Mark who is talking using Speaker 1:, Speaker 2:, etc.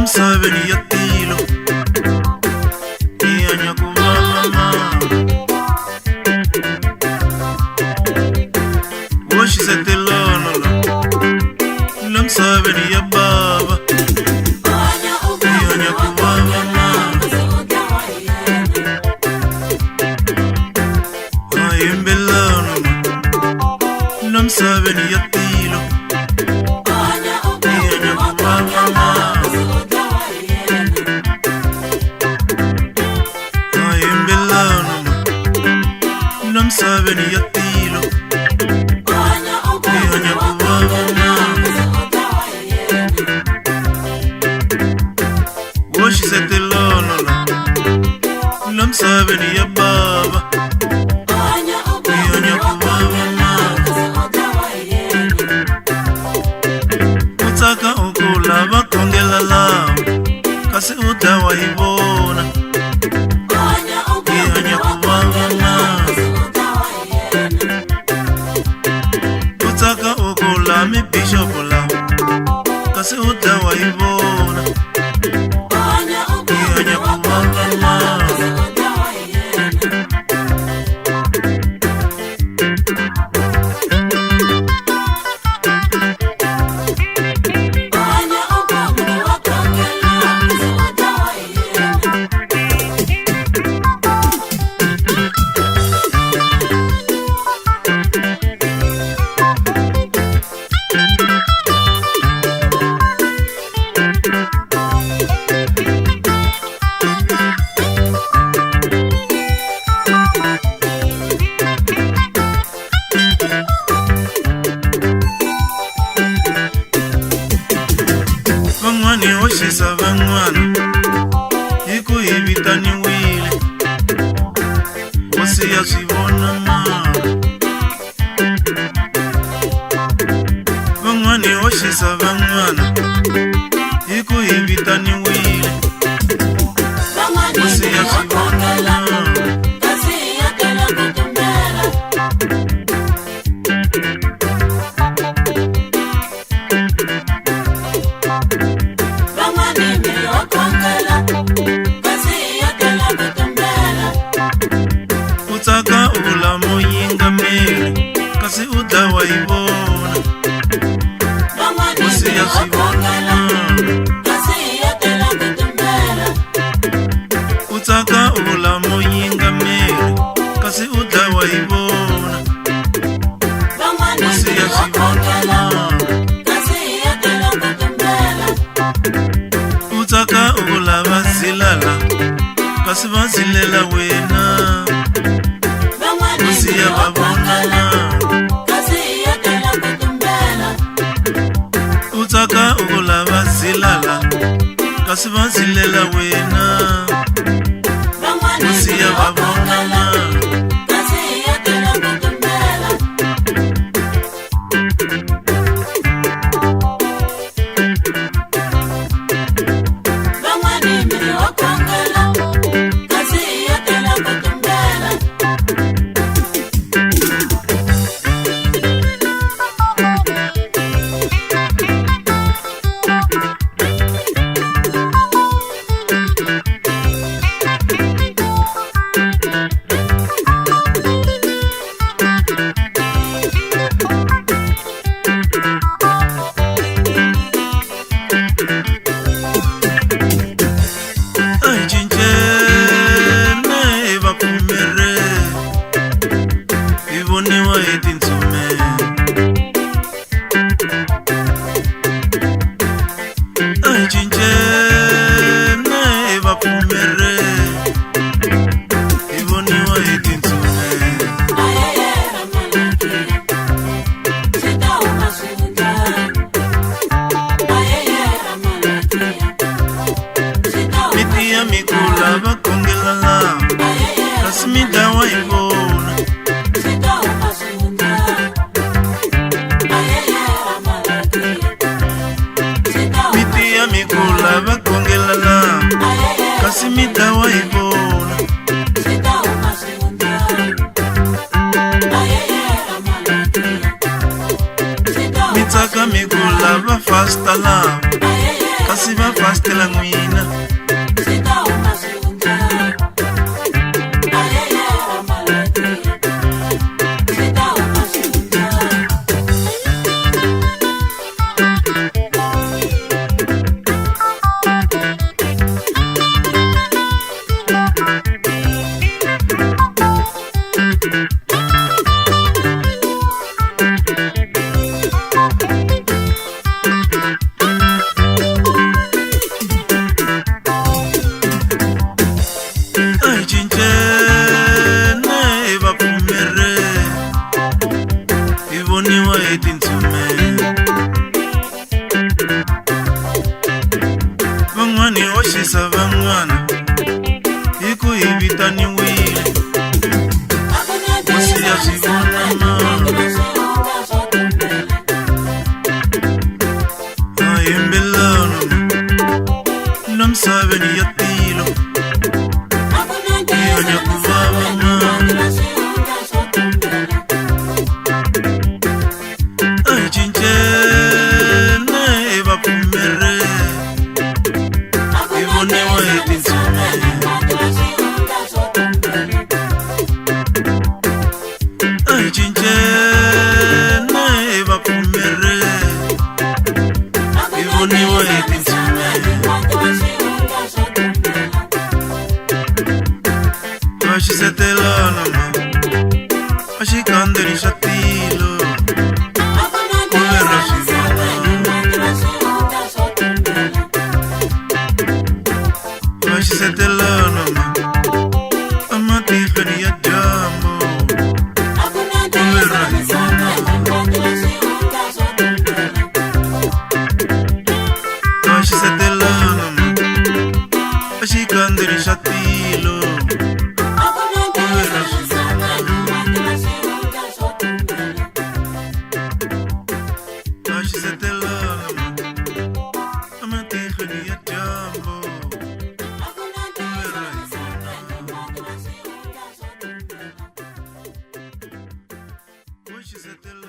Speaker 1: namsabeni yatilo iyanya kubama woshi setelolola namsabeni yababa iyanya kubama ayembelano namsabeni yatilo iyanya kubama ayembelano namsabeni yatilo iyanya kubama woshi setelolola namsabeni yababa iyanya kubama utaka ukula bakongela lao kasi utawahibona iyanya kubama utaka ukula mibishopu lao kasi utawahibona iyanya kubama Vangwani oshisa vangwana iku ibitani wile wasi ya sivona ma vangwani oshisa vangwana iku ibitani wile wasi ya sivona ma utaka ula moyinga mele kasi utawahibona wasi ya sivona utaka ula moyinga mele kasi utawahibona wasi ya sivona utaka ula vasilala kasi vazilela wena wasi ya babona utaka ula vasilala kasi vazilela wena wasi ya babona mikula bakongela lao kasi mitawahibona mitia mikula bakongela lao kasi mitawahibona mitaka mikula bafasta lao kasi va fastela n'wina van'wani oxisa van'wana hi ku hi vitaniwile ku siya swi vonana a yimbelana na misaveni ya tilo hi hanya ku vavana a hi cincene hi vapfumeri Vaxisetelana ma a xikandeni xa tilo kuvera swivona vaxisetelana ma a matihweni ya dyambu kuvera hivona vaxisetelana ma a xikandeni xa tilo She's a